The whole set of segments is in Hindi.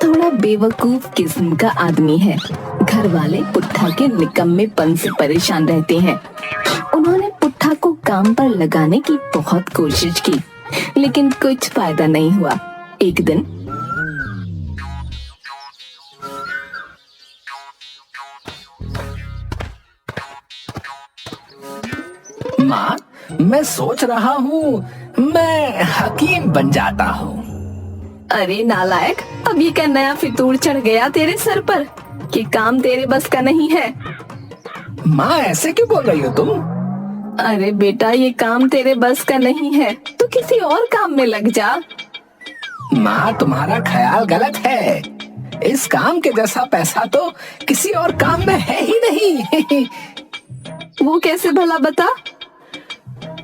थोड़ा बेवकूफ किस्म का आदमी है। घर वाले पुट्ठा के निकम्मेपन से परेशान रहते हैं। उन्होंने पुट्ठा को काम पर लगाने की बहुत कोशिश की, लेकिन कुछ फायदा नहीं हुआ। एक दिन माँ, मैं सोच रहा हूँ मैं हकीम बन जाता हूँ। अरे नालायक, अब ये क्या नया फितूर चढ़ गया तेरे सर पर कि काम तेरे बस का नहीं है। माँ, ऐसे क्यों बोल रही हो तुम? अरे बेटा, ये काम तेरे बस का नहीं है, तो किसी और काम में लग जा। माँ, तुम्हारा ख्याल गलत है। इस काम के जैसा पैसा तो किसी और काम में है ही नहीं। वो कैसे भला, बता।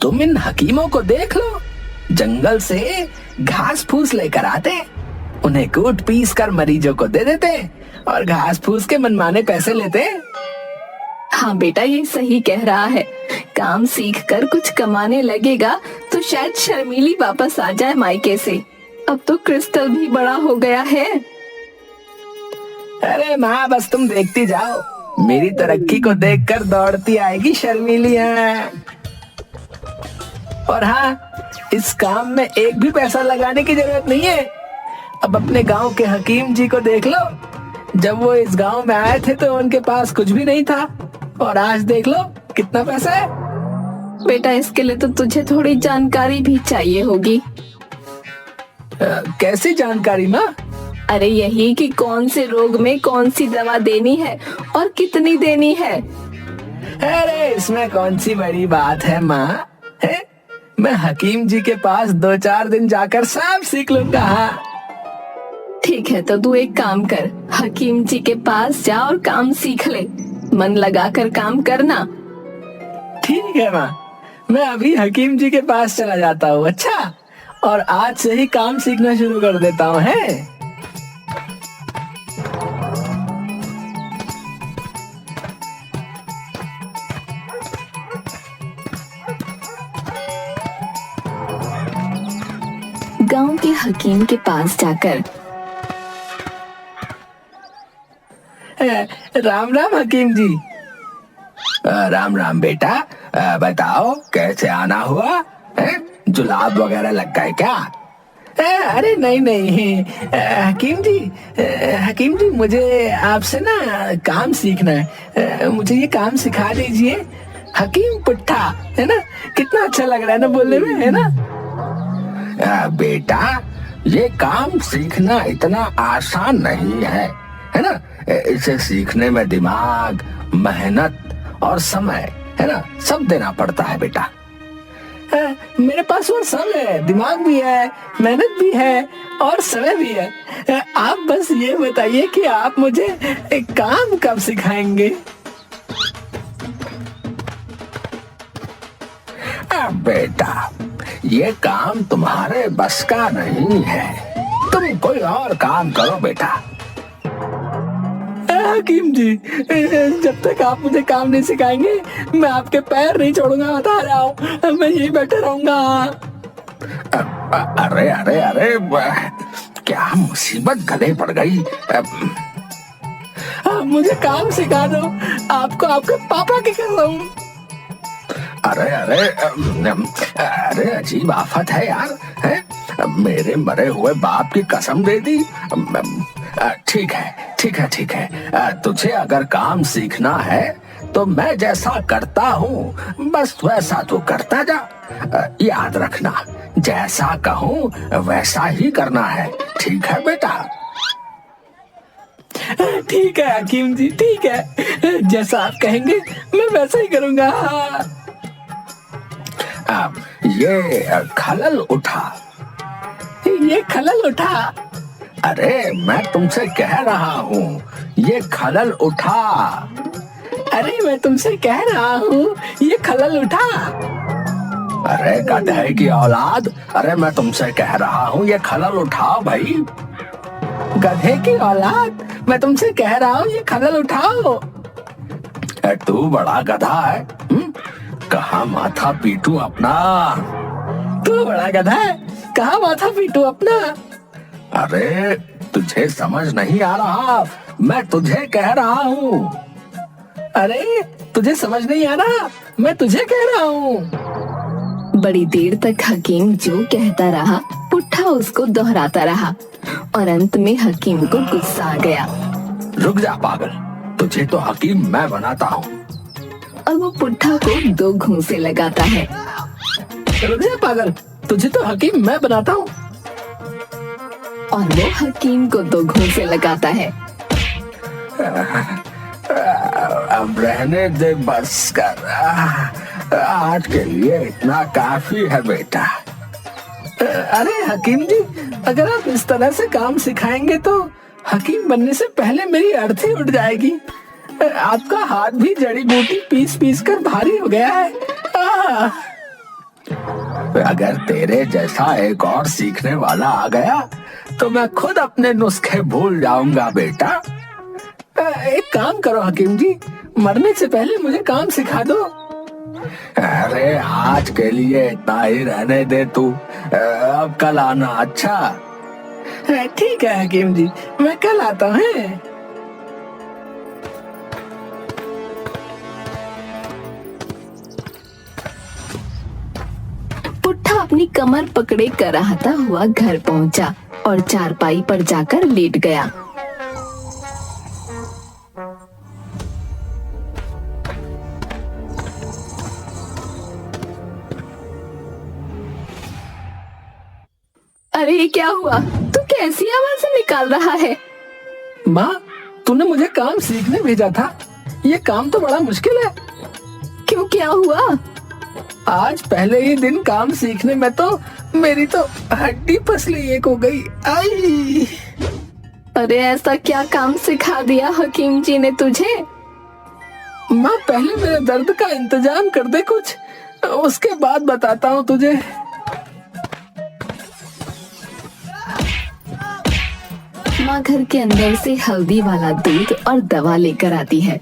तुम इन हकीमों को देख लो, जंगल से घास फूस लेकर आते, उन्हें कूट पीस कर मरीजों को दे देते और घास फूस के मनमाने पैसे लेते। हाँ बेटा, ये सही कह रहा है। काम सीख कर कुछ कमाने लगेगा तो शायद शर्मीली वापस आ जाए मायके से। अब तो क्रिस्टल भी बड़ा हो गया है। अरे माँ, बस तुम देखती जाओ, मेरी तरक्की को देखकर दौड़ती आएगी शर्मीलियाँ। और हाँ, इस काम में एक भी पैसा लगाने की जरूरत नहीं है। अब अपने गांव के हकीम जी को देख लो, जब वो इस गांव में आए थे तो उनके पास कुछ भी नहीं था, और आज देख लो कितना पैसा है। बेटा, इसके लिए तो तुझे थोड़ी जानकारी भी चाहिए होगी। कैसी जानकारी माँ? अरे यही कि कौन से रोग में कौन सी दवा देनी है और कितनी देनी है। अरे इसमें कौन सी बड़ी बात है माँ, है? मैं हकीम जी के पास 2-4 दिन जाकर सब सीख लूंगा। हाँ ठीक है, तो तू एक काम कर, हकीम जी के पास जा और काम सीख ले। मन लगाकर काम करना। ठीक है माँ, मैं अभी हकीम जी के पास चला जाता हूँ। अच्छा, और आज से ही काम सीखना शुरू कर देता हूँ। है गांव के हकीम के पास जाकर, राम राम हकीम जी। राम राम बेटा, बताओ कैसे आना हुआ है? जुलाब वगैरह लग गए क्या? अरे नहीं नहीं हकीम जी मुझे आपसे ना काम सीखना है। मुझे ये काम सिखा दीजिए। हकीम पुट्ठा, है ना? कितना अच्छा लग रहा है ना बोलने में, है ना? बेटा, ये काम सीखना इतना आसान नहीं है ना? इसे सीखने में दिमाग, मेहनत और समय, है ना, सब देना पड़ता है बेटा। मेरे पास वो सब है, दिमाग भी है, मेहनत भी है और समय भी है। आप बस ये बताइए कि आप मुझे एक काम कब सिखाएंगे? बेटा, ये काम तुम्हारे बस का नहीं है, तुम कोई और काम करो बेटा। हकीम जी, जब तक आप मुझे काम नहीं सिखाएंगे मैं आपके पैर नहीं छोड़ूंगा, बता रहा हूँ। मैं यही बैठा रहूंगा। अरे अरे अरे, क्या मुसीबत गले पड़ गई। मुझे काम सिखा दो, आपको आपके पापा की कसम। अरे अरे अरे, अजीब आफत है यार, है? मेरे मरे हुए बाप की कसम दे दी। ठीक है ठीक है ठीक है, तुझे अगर काम सीखना है तो मैं जैसा करता हूँ बस वैसा तू करता जा। याद रखना, जैसा कहूँ वैसा ही करना है, ठीक है बेटा? ठीक है हकीम जी, ठीक है, जैसा आप कहेंगे मैं वैसा ही करूँगा। ये खलल उठा, ये खलल उठा। अरे मैं तुमसे कह रहा हूँ, ये खलल उठा। अरे मैं तुमसे कह रहा हूँ, ये खलल उठा। अरे गधे की औलाद, अरे मैं तुमसे कह रहा हूँ ये खलल उठाओ भाई। गधे की औलाद, मैं तुमसे कह रहा हूँ ये खलल उठाओ। तू बड़ा गधा है, कहाँ माथा पीटू अपना? तू बड़ा गधा है, कहाँ माथा पीटू अपना? अरे तुझे समझ नहीं आ रहा, मैं तुझे कह रहा हूँ। अरे तुझे समझ नहीं आ रहा, मैं तुझे कह रहा हूँ। बड़ी देर तक हकीम जो कहता रहा पुट्ठा उसको दोहराता रहा और अंत में हकीम को गुस्सा आ गया। रुक जा पागल, तुझे तो हकीम मैं बनाता हूँ। और वो पुट्ठा को 2 घूंसे लगाता है। रुक जा पागल, तुझे तो हकीम मैं बनाता हूँ। और वो हकीम को 2 घूंसे लगाता है। अब रहने दे, बस कर। आज के लिए इतना काफी है बेटा। अरे हकीम जी, अगर आप इस तरह से काम सिखाएंगे तो हकीम बनने से पहले मेरी अर्थी उठ जाएगी। आपका हाथ भी जड़ी बूटी पीस पीस कर भारी हो गया है। अगर तेरे जैसा एक और सीखने वाला आ गया तो मैं खुद अपने नुस्खे भूल जाऊंगा बेटा। एक काम करो हकीम जी, मरने से पहले मुझे काम सिखा दो। अरे आज के लिए इतना ही रहने दे तू, अब कल आना। अच्छा ठीक है हकीम जी, मैं कल आता हूँ। पुट्ठा अपनी कमर पकड़े कराहता हुआ घर पहुंचा और चारपाई पर जाकर लेट गया। अरे ये क्या हुआ? तू कैसी आवाज़ें निकाल रहा है? माँ, तूने मुझे काम सीखने भेजा था, ये काम तो बड़ा मुश्किल है। क्यों, क्या हुआ? आज पहले ही दिन काम सीखने में तो मेरी तो हड्डी पसली एक हो गई। आई! अरे ऐसा क्या काम सिखा दिया हकीम जी ने तुझे? माँ, पहले मेरे दर्द का इंतजाम कर दे कुछ, उसके बाद बताता हूँ तुझे। माँ घर के अंदर से हल्दी वाला दूध और दवा लेकर आती है।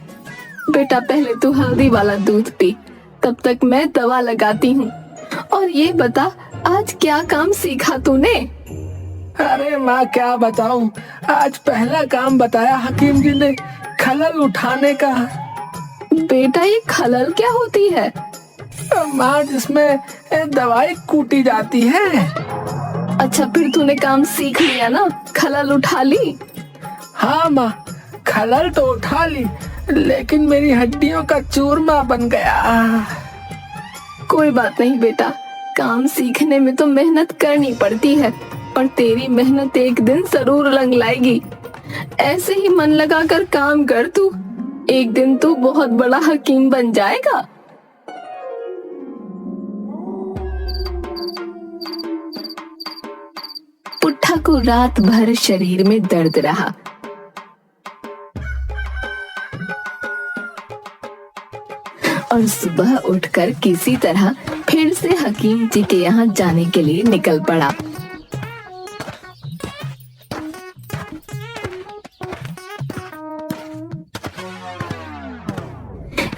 बेटा पहले तू हल्दी वाला दूध पी, तब तक मैं दवा लगाती हूँ। और ये बता, आज क्या काम सीखा तूने? अरे माँ, क्या बताऊँ, आज पहला काम बताया हकीम जी ने, खलल उठाने का। बेटा ये खलल क्या होती है? माँ, जिसमें दवाई कूटी जाती है। अच्छा फिर तूने काम सीख लिया ना, खलल उठा ली? हाँ माँ, खलल तो उठा ली, लेकिन मेरी हड्डियों का चूरमा बन गया। कोई बात नहीं बेटा, काम सीखने में तो मेहनत करनी पड़ती है, पर तेरी मेहनत एक दिन जरूर रंग लाएगी। ऐसे ही मन लगाकर काम कर तू, एक दिन तू बहुत बड़ा हकीम बन जाएगा। पुट्ठा को रात भर शरीर में दर्द रहा। और सुबह उठकर किसी तरह फिर से हकीम जी के यहाँ जाने के लिए निकल पड़ा।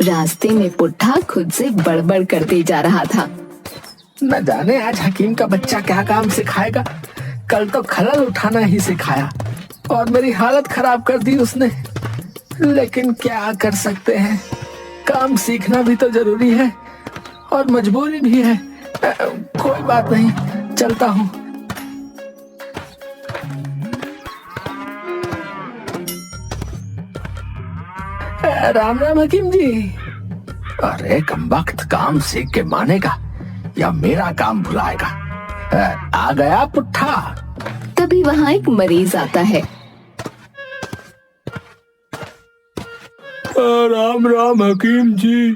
रास्ते में पुट्ठा खुद से बड़बड़ करते जा रहा था। न जाने आज हकीम का बच्चा क्या काम सिखाएगा। कल तो खलल उठाना ही सिखाया और मेरी हालत खराब कर दी उसने। लेकिन क्या कर सकते हैं, काम सीखना भी तो जरूरी है और मजबूरी भी है। कोई बात नहीं, चलता हूँ। राम राम हकीम जी। अरे कमबख्त, काम सीख के मानेगा या मेरा काम भुलाएगा? आ गया पुट्ठा। तभी वहाँ एक मरीज आता है। राम राम हकीम जी।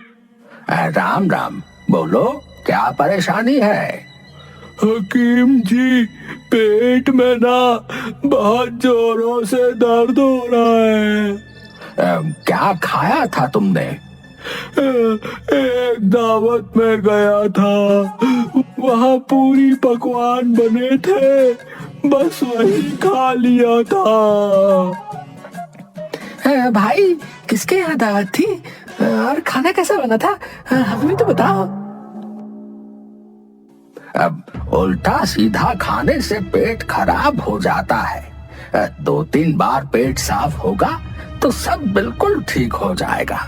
राम राम, बोलो क्या परेशानी है? हकीम जी, पेट में ना बहुत जोरों से दर्द हो रहा है। क्या खाया था तुमने? एक दावत में गया था, वहाँ पूरी पकवान बने थे, बस वही खा लिया था। भाई, किसके यहाँ दावत थी और खाना कैसा बना था, हमें तो बताओ। अब उल्टा सीधा खाने से पेट खराब हो जाता है, 2-3 बार पेट साफ होगा तो सब बिल्कुल ठीक हो जाएगा।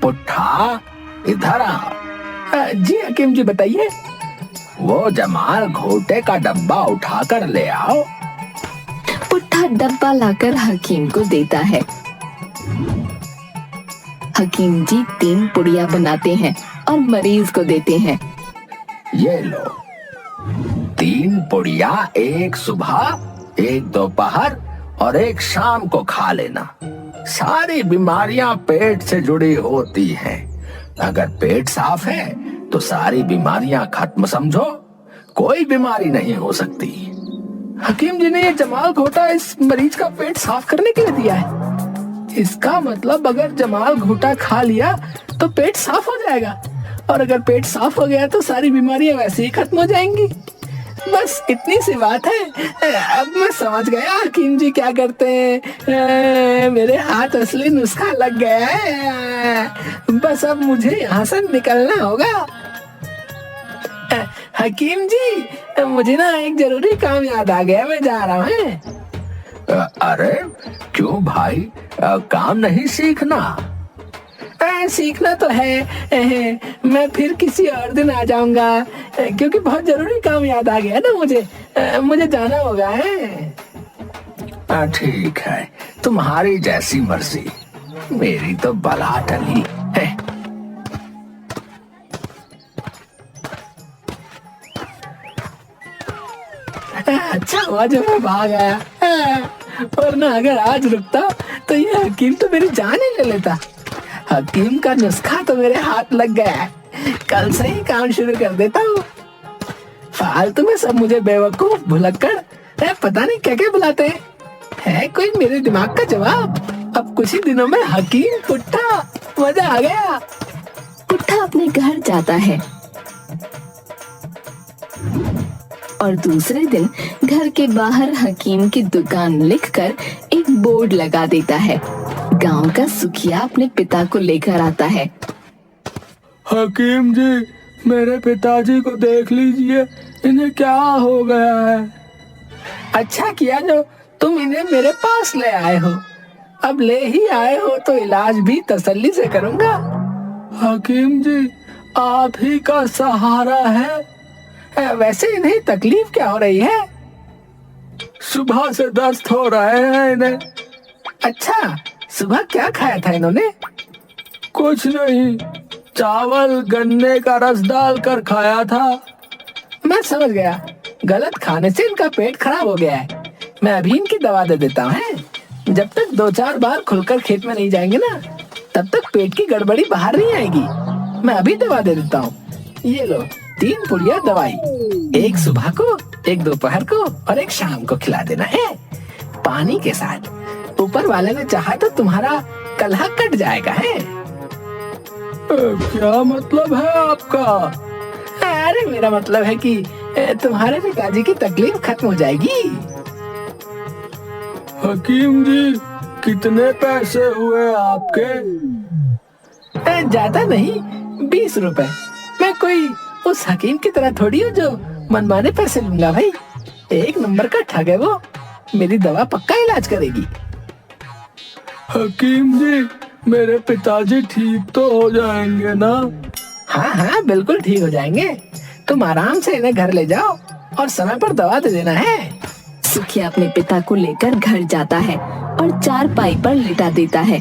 पुट्ठा, इधर आ। जी हकीम जी बताइए। वो जमाल घोटे का डब्बा उठाकर ले आओ। पुट्ठा डब्बा लाकर हकीम को देता है। हकीम जी 3 पुड़िया बनाते हैं और मरीज को देते हैं। ये लो, 3 पुड़िया, एक सुबह, एक दोपहर और एक शाम को खा लेना। सारी बीमारियां पेट से जुड़ी होती हैं। अगर पेट साफ है तो सारी बीमारियां खत्म समझो। कोई बीमारी नहीं हो सकती। हकीम जी ने ये जमाल घोटा इस मरीज का पेट साफ करने के लिए दिया है। इसका मतलब अगर जमाल घोटा खा लिया तो पेट साफ हो जाएगा, और अगर पेट साफ हो गया तो सारी बीमारियां वैसे ही खत्म हो जाएंगी। बस इतनी सी बात है। अब मैं समझ गया हकीम जी क्या करते हैं। मेरे हाथ असली नुस्खा लग गया है। बस अब मुझे यहाँ से निकलना होगा। हकीम जी, मुझे ना एक जरूरी काम याद आ गया, मैं जा रहा हूँ। अरे क्यों भाई, काम नहीं सीखना? सीखना तो है, मैं फिर किसी और दिन आ जाऊंगा, क्योंकि बहुत जरूरी काम याद आ गया ना मुझे जाना होगा है। ठीक है, तुम्हारी जैसी मर्जी, मेरी तो बला टली है। अच्छा हुआ जब मैं भाग आया, वरना अगर आज रुकता तो ये हकीम तो मेरी जान ही ले लेता। हकीम का नुस्खा तो मेरे हाथ लग गया है, कल से ही काम शुरू कर देता हूँ। फालतू में सब मुझे बेवकूफ, भुलक्कड़, पता नहीं क्या क्या बुलाते हैं। है कोई मेरे दिमाग का जवाब? अब कुछ ही दिनों में हकीम पुट्ठा, मजा आ गया। पुट्ठा अपने घर जाता है और दूसरे दिन घर के बाहर हकीम की दुकान लिखकर एक बोर्ड लगा देता है। गांव का सुखिया अपने पिता को लेकर आता है। हकीम जी, मेरे पिताजी को देख लीजिए, इन्हें क्या हो गया है। अच्छा किया जो तुम इन्हें मेरे पास ले आए हो। अब ले ही आए हो तो इलाज भी तसल्ली से करूंगा। हकीम जी, आप ही का सहारा है। वैसे इन्हें तकलीफ क्या हो रही है? सुबह से दर्द हो रहे हैं इन्हें। अच्छा, सुबह क्या खाया था इन्होंने? कुछ नहीं, चावल गन्ने का रस डालकर खाया था। मैं समझ गया, गलत खाने से इनका पेट खराब हो गया है। मैं अभी इनकी दवा दे देता हूँ। जब तक 2-4 बार खुलकर खेत में नहीं जाएंगे ना, तब तक पेट की गड़बड़ी बाहर नहीं आएगी। मैं अभी दवा दे देता हूँ। ये लो, 3 पुड़िया दवाई, एक सुबह को, एक दोपहर को और एक शाम को खिला देना है, पानी के साथ। ऊपर वाले ने चाहा तो तुम्हारा कलह कट जाएगा है। क्या मतलब है आपका? अरे मेरा मतलब है कि तुम्हारे पिताजी की तकलीफ खत्म हो जाएगी। हकीम जी, कितने पैसे हुए आपके? ज्यादा नहीं, 20 रुपए। मैं कोई उस हकीम की तरह थोड़ी हूँ जो मनमाने पैसे लूंगा भाई। एक नंबर का ठग है वो। मेरी दवा पक्का इलाज करेगी। हकीम जी, मेरे पिताजी ठीक तो हो जाएंगे ना? हाँ हाँ, बिल्कुल ठीक हो जाएंगे। तुम आराम से इन्हें घर ले जाओ और समय पर दवा दे देना है। सुखिया अपने पिता को लेकर घर जाता है और चारपाई पर लिटा देता है।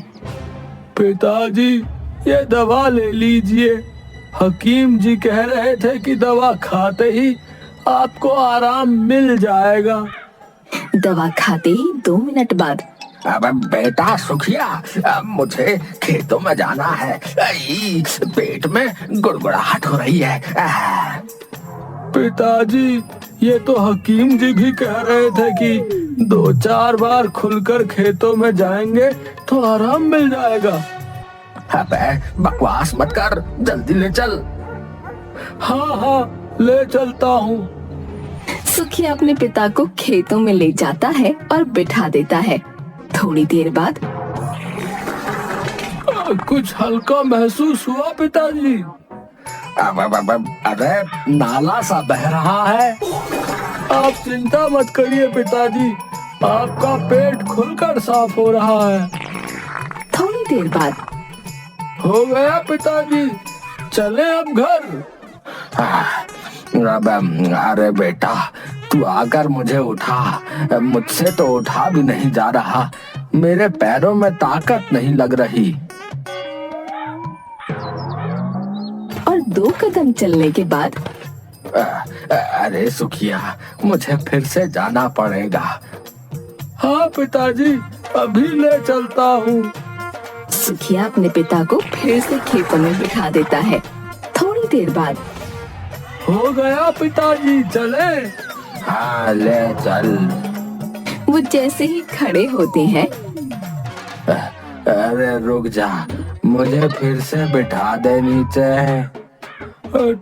पिताजी, ये दवा ले लीजिए। हकीम जी कह रहे थे कि दवा खाते ही आपको आराम मिल जाएगा। दवा खाते ही 2 मिनट बाद, अब बेटा सुखिया, मुझे खेतों में जाना है। पेट में गुड़गुड़ाहट हो रही है। पिताजी, ये तो हकीम जी भी कह रहे थे कि 2-4 बार खुलकर खेतों में जाएंगे तो आराम मिल जाएगा। अबे बकवास मत कर, जल्दी ले चल। हाँ हाँ, ले चलता हूँ। सुखिया अपने पिता को खेतों में ले जाता है और बिठा देता है। थोड़ी देर बाद, कुछ हल्का महसूस हुआ पिताजी? अरे नाला सा बह रहा है। आप चिंता मत करिए पिताजी, आपका पेट खुलकर साफ हो रहा है। थोड़ी देर बाद हो गया पिताजी, चले अब घर। अरे बेटा, तू आकर मुझे उठा। मुझसे तो उठा भी नहीं जा रहा, मेरे पैरों में ताकत नहीं लग रही। और 2 कदम चलने के बाद अरे सुखिया, मुझे फिर से जाना पड़ेगा। हाँ पिताजी, अभी ले चलता हूँ। सुखिया अपने पिता को फिर से खेतों में बिठा देता है। थोड़ी देर बाद हो गया पिताजी, चले। हाँ, ले चल। वो जैसे ही खड़े होते हैं, अरे रुक जा, मुझे फिर से बिठा दे नीचे।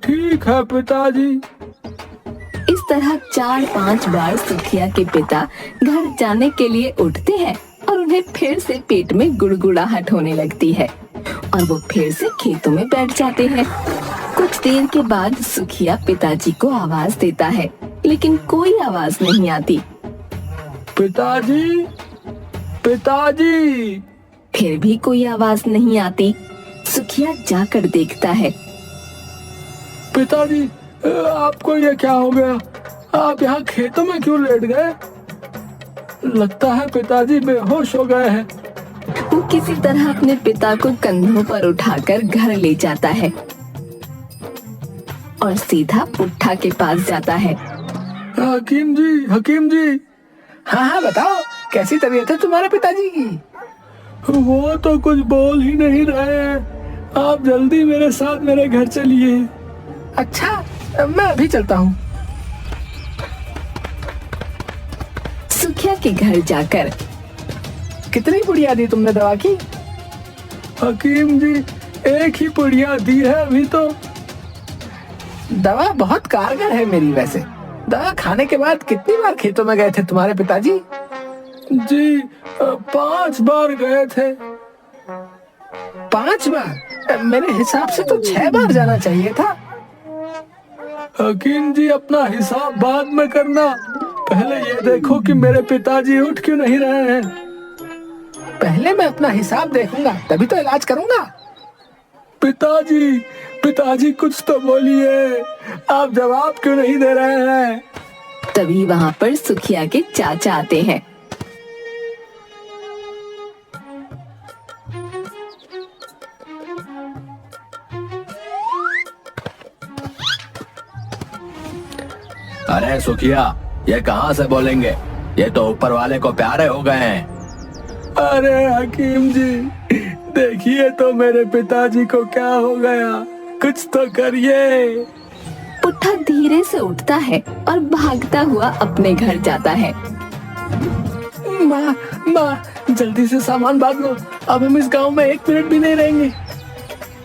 ठीक है पिताजी। इस तरह 4-5 बार सुखिया के पिता घर जाने के लिए उठते हैं और उन्हें फिर से पेट में गुड़गुड़ाहट होने लगती है और वो फिर से खेतों में बैठ जाते हैं। कुछ देर के बाद सुखिया पिताजी को आवाज देता है, लेकिन कोई आवाज नहीं आती। पिताजी, पिताजी। फिर भी कोई आवाज नहीं आती। सुखिया जाकर देखता है। पिताजी, आपको ये क्या हो गया? आप यहाँ खेतों में क्यों लेट गए? लगता है पिताजी बेहोश हो गए हैं। वो किसी तरह अपने पिता को कंधों पर उठाकर घर ले जाता है और सीधा पुट्ठा के पास जाता है। हकीम जी, हकीम जी। हाँ, बताओ, कैसी तबीयत है तुम्हारे पिताजी की? वो तो कुछ बोल ही नहीं रहे हैं। आप जल्दी मेरे साथ मेरे घर चलिए। अच्छा, मैं अभी चलता हूँ। सुखिया के घर जाकर कितनी पुड़िया दी तुमने दवा की? हकीम जी, 1 ही पुड़िया दी है अभी तो। दवा बहुत कारगर है मेरी। वैसे दवा खाने के बाद कितनी बार खेतों में गए थे तुम्हारे पिताजी? जी, 5 बार गए थे। 5 बार? मेरे हिसाब से तो 6 बार जाना चाहिए था। हकीम जी, अपना हिसाब बाद में करना, पहले ये देखो कि मेरे पिताजी उठ क्यों नहीं रहे हैं। पहले मैं अपना हिसाब देखूंगा, तभी तो इलाज करूंगा। पिताजी, पिताजी कुछ तो बोलिए, आप जवाब क्यों नहीं दे रहे हैं? तभी वहाँ पर सुखिया के चाचा आते हैं। अरे सुखिया, ये कहाँ से बोलेंगे? ये तो ऊपर वाले को प्यारे हो गए हैं। अरे हकीम जी, देखिए तो मेरे पिताजी को क्या हो गया, कुछ तो करिए। पुट्ठा धीरे से उठता है और भागता हुआ अपने घर जाता है। माँ, जल्दी से सामान बांध लो, अब हम इस गांव में 1 मिनट भी नहीं रहेंगे।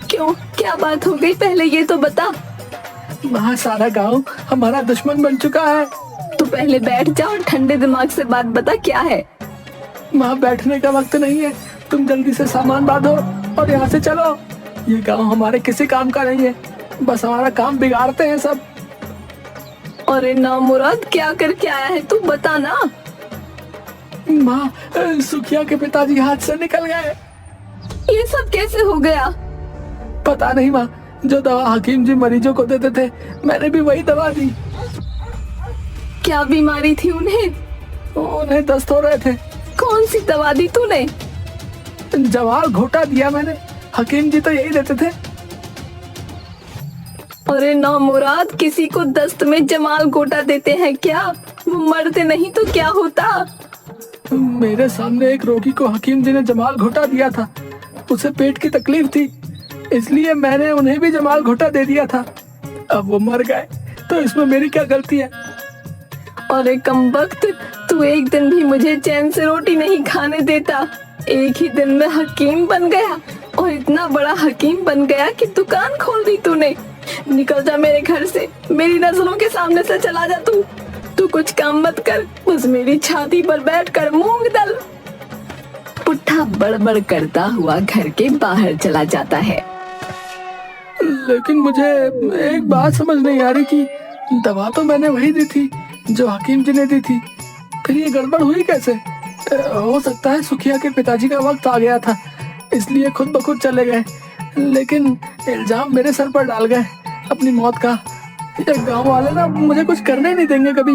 क्यों, क्या बात हो गई, पहले ये तो बता। माँ, सारा गांव हमारा दुश्मन बन चुका है। तू पहले बैठ जा और ठंडे दिमाग से बात बता, क्या है? माँ, बैठने का वक्त नहीं है, तुम जल्दी से सामान बांधो और यहाँ से चलो। ये गांव हमारे किसी काम का नहीं है, बस हमारा काम बिगाड़ते हैं सब। अरे नामुराद, क्या करके आया है तू, बता ना। माँ, सुखिया के पिताजी हाथ से निकल गए। ये सब कैसे हो गया? पता नहीं माँ, जो दवा हकीम जी मरीजों को देते थे, मैंने भी वही दवा दी। क्या बीमारी थी उन्हें? उन्हें दस्त हो रहे थे। कौन सी दवा दी तूने? जवाल घोटा दिया मैंने, हकीम जी तो यही देते थे। अरे नामुराद, किसी को दस्त में जमाल गोटा देते हैं क्या? वो मरते नहीं तो क्या होता? मेरे सामने एक रोगी को हकीम जी ने जमाल घोटा दिया था, उसे पेट की तकलीफ थी, इसलिए मैंने उन्हें भी जमाल घोटा दे दिया था। अब वो मर गए, तो इसमें मेरी क्या गलती है? अरे कमबख्त, तू एक दिन भी मुझे चैन से रोटी नहीं खाने देता। एक ही दिन में हकीम बन गया, और इतना बड़ा हकीम बन गया कि दुकान खोल दी तूने। निकल जा मेरे घर से, मेरी नजरों के सामने से चला जा। तू कुछ काम मत कर, बस मेरी छाती पर बैठकर मूंग दल। पुट्ठा बड़बड़ करता हुआ घर के बाहर चला जाता है। लेकिन मुझे एक बात समझ नहीं आ रही कि दवा तो मैंने वही दी थी जो हकीम जी ने दी थी, फिर ये गड़बड़ हुई कैसे? हो सकता है सुखिया के पिताजी का वक्त आ गया था, इसलिए खुद ब खुद चले गए, लेकिन इल्जाम मेरे सर पर डाल गए अपनी मौत का। ये गांव वाले ना मुझे कुछ करने नहीं देंगे कभी।